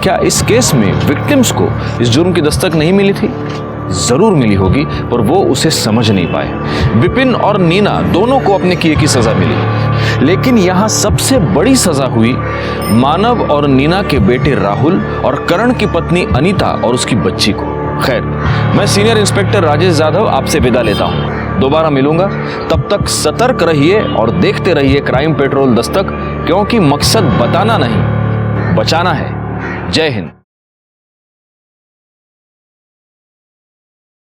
क्या इस केस में विक्टिम्स को इस जुर्म की दस्तक नहीं मिली थी? जरूर मिली होगी, पर वो उसे समझ नहीं पाए। विपिन और नीना दोनों को अपने किए की सजा मिली, लेकिन यहां सबसे बड़ी सजा हुई मानव और नीना के बेटे राहुल और करण की पत्नी अनीता और उसकी बच्ची को। खैर, मैं सीनियर इंस्पेक्टर राजेश यादव आपसे विदा लेता हूं। दोबारा मिलूंगा, तब तक सतर्क रहिए और देखते रहिए क्राइम पेट्रोल दस्तक, क्योंकि मकसद बताना नहीं, बचाना है। जय हिंद।